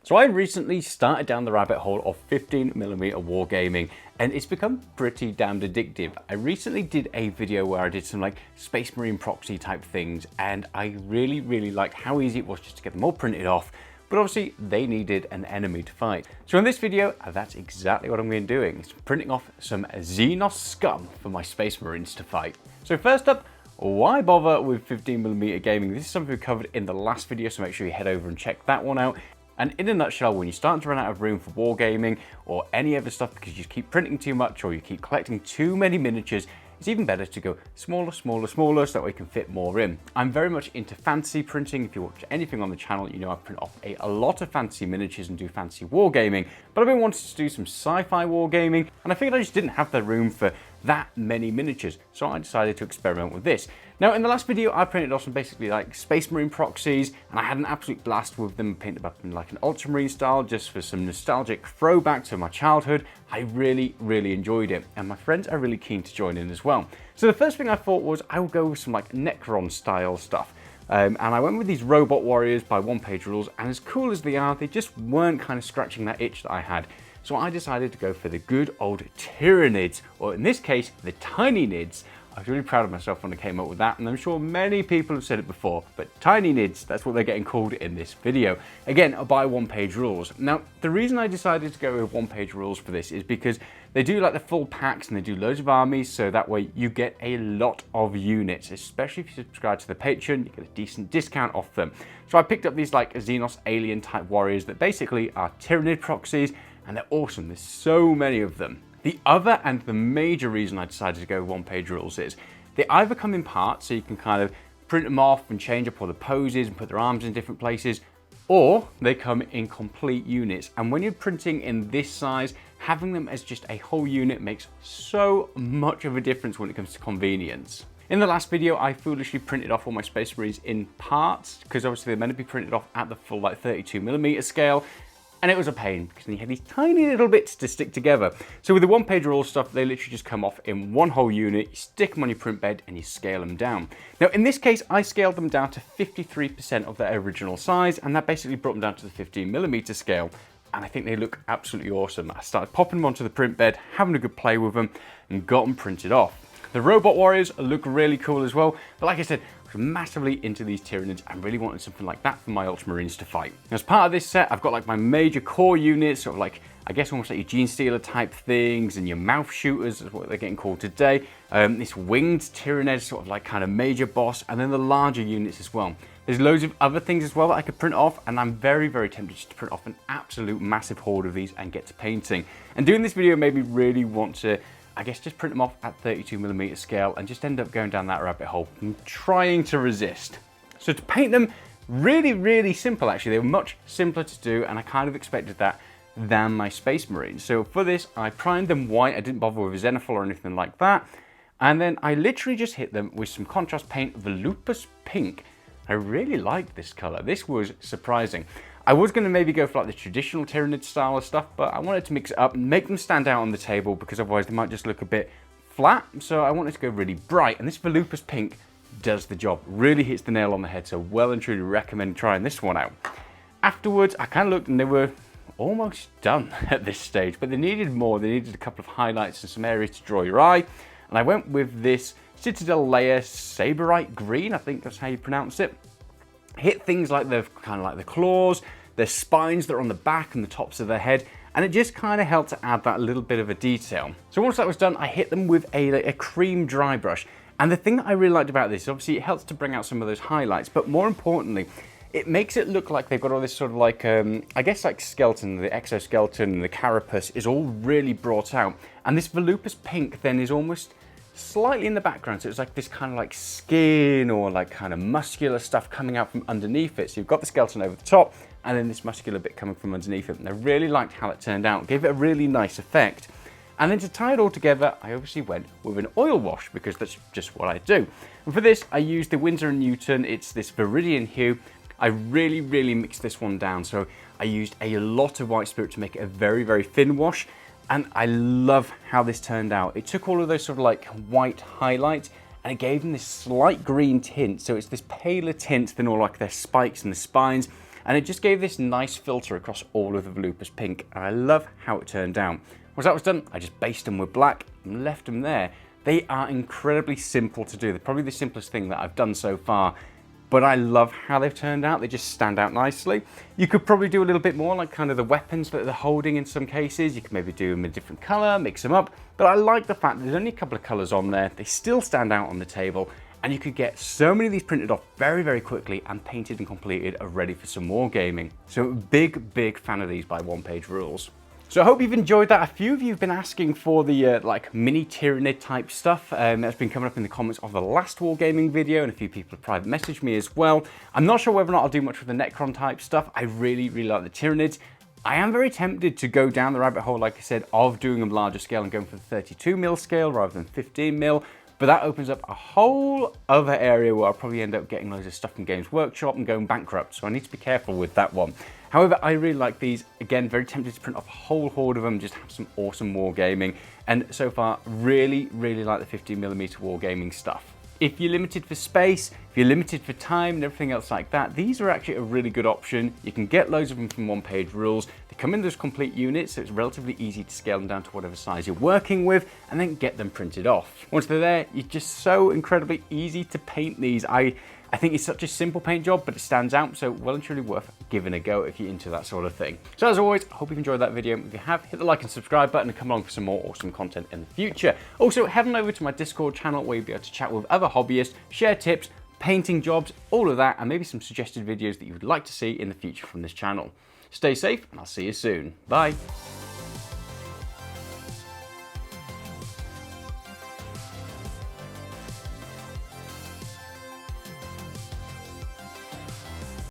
So I recently started down the rabbit hole of 15mm wargaming, and it's become pretty damned addictive. I recently did a video where I did some like Space Marine proxy type things, and I really liked how easy it was just to get them all printed off. But obviously they needed an enemy to fight. So in this video, that's exactly what I'm going to be doing. It's printing off some Xenos scum for my Space Marines to fight. So first up, why bother with 15mm gaming? This is something we covered in the last video, so make sure you head over and check that one out. And in a nutshell, when you're starting to run out of room for wargaming or any other stuff because you just keep printing too much or you keep collecting too many miniatures, it's even better to go smaller, so that way you can fit more in. I'm very much into fantasy printing. If you watch anything on the channel, you know I print off a lot of fantasy miniatures and do fantasy wargaming, but I've been wanting to do some sci-fi wargaming, and I figured I just didn't have the room for that many miniatures, so I decided to experiment with this. Now, in the last video, I printed off some basically like Space Marine proxies, and I had an absolute blast with them, painted up in like an Ultramarine style, just for some nostalgic throwback to my childhood. I really enjoyed it, and my friends are really keen to join in as well. So the first thing I thought was I will go with some like Necron style stuff. And I went with these robot warriors by One Page Rules, and as cool as they are, they just weren't kind of scratching that itch that I had. So I decided to go for the good old Tyranids, or in this case, the Tininids. I was really proud of myself when I came up with that, and I'm sure many people have said it before, but Tininids, that's what they're getting called in this video. Again, by One Page Rules. Now, the reason I decided to go with One Page Rules for this is because they do like the full packs and they do loads of armies, so that way you get a lot of units, especially if you subscribe to the Patreon, you get a decent discount off them. So I picked up these like Xenos alien type warriors that basically are Tyranid proxies, and they're awesome. There's so many of them. The other and the major reason I decided to go with One Page Rules is they either come in parts, so you can kind of print them off and change up all the poses and put their arms in different places, or they come in complete units. And when you're printing in this size, having them as just a whole unit makes so much of a difference when it comes to convenience. In the last video, I foolishly printed off all my Space Marines in parts, because obviously they're meant to be printed off at the full like 32mm scale. And it was a pain because you had these tiny little bits to stick together. So with the One Page Rule stuff, they literally just come off in one whole unit, you stick them on your print bed and you scale them down. Now in this case, I scaled them down to 53% of their original size, and that basically brought them down to the 15mm scale. And I think they look absolutely awesome. I started popping them onto the print bed, having a good play with them, and got them printed off. The robot warriors look really cool as well, but like I said, I was massively into these Tyranids and really wanted something like that for my Ultramarines to fight. As part of this set, I've got like my major core units, sort of like, I guess almost like your Gene Stealer type things, and your mouth shooters is what they're getting called today. This winged Tyranid, sort of like kind of major boss, and then the larger units as well. There's loads of other things as well that I could print off, and I'm very tempted just to print off an absolute massive horde of these and get to painting. And doing this video made me really want to, I guess, just print them off at 32mm scale and just end up going down that rabbit hole and trying to resist. So to paint them, really simple actually. They were much simpler to do, and I kind of expected that than my Space Marines. So for this, I primed them white. I didn't bother with a Xenophil or anything like that. And then I literally just hit them with some contrast paint, Volupus Pink. I really liked this color. This was surprising. I was going to maybe go for like the traditional Tyranid style of stuff, but I wanted to mix it up and make them stand out on the table, because otherwise they might just look a bit flat. So I wanted to go really bright, and this Volupus Pink does the job. Really hits the nail on the head, so well and truly recommend trying this one out. Afterwards, I kind of looked and they were almost done at this stage, but they needed more. They needed a couple of highlights and some areas to draw your eye. And I went with this Citadel Layer Saberite Green, I think that's how you pronounce it. Hit things like the kind of like the claws, their spines that are on the back and the tops of their head, and it just kind of helped to add that little bit of a detail. So once that was done, I hit them with a cream dry brush. And the thing that I really liked about this, obviously it helps to bring out some of those highlights, but more importantly, it makes it look like they've got all this sort of like, I guess like skeleton, the exoskeleton and the carapace is all really brought out. And this Volupus Pink then is almost slightly in the background, so it's like this kind of like skin or like kind of muscular stuff coming out from underneath it. So you've got the skeleton over the top and then this muscular bit coming from underneath it. And I really liked how it turned out, gave it a really nice effect. And then to tie it all together, I obviously went with an oil wash, because that's just what I do. And for this, I used the Winsor & Newton. It's this Viridian hue. I really mixed this one down. So I used a lot of white spirit to make it a very thin wash. And I love how this turned out. It took all of those sort of like white highlights and it gave them this slight green tint. So it's this paler tint than all like their spikes and the spines. and it just gave this nice filter across all of the Volupus pink, and I love how it turned out. Once that was done, I just based them with black and left them there. They are incredibly simple to do. They're probably the simplest thing that I've done so far, but I love how they've turned out. They just stand out nicely. You could probably do a little bit more, like kind of the weapons that they're holding in some cases. You could maybe do them in a different color, mix them up. But I like the fact that there's only a couple of colors on there. They still stand out on the table, and you could get so many of these printed off very, very quickly and painted and completed are ready for some more gaming. So big fan of these by One Page Rules. So I hope you've enjoyed that. A few of you have been asking for the like mini Tyranid type stuff. That's been coming up in the comments of the last Wargaming video, and a few people have private messaged me as well. I'm not sure whether or not I'll do much with the Necron type stuff. I really like the Tyranids. I am very tempted to go down the rabbit hole, like I said, of doing them larger scale and going for the 32mm scale rather than 15mm. But that opens up a whole other area where I'll probably end up getting loads of stuff from Games Workshop and going bankrupt, so I need to be careful with that one. However, I really like these. Again, very tempted to print off a whole horde of them, just have some awesome wargaming. And so far, really like the 15mm wargaming stuff. If you're limited for space, if you're limited for time and everything else like that, these are actually a really good option. You can get loads of them from One Page Rules. They come in those complete units, so it's relatively easy to scale them down to whatever size you're working with and then get them printed off. Once they're there, you're just so incredibly easy to paint these. I think it's such a simple paint job, but it stands out, so well and truly worth giving a go if you're into that sort of thing. So as always, I hope you've enjoyed that video. If you have, hit the like and subscribe button and come along for some more awesome content in the future. Also, head on over to my Discord channel where you'll be able to chat with other hobbyists, share tips, painting jobs, all of that, and maybe some suggested videos that you would like to see in the future from this channel. Stay safe, and I'll see you soon. Bye.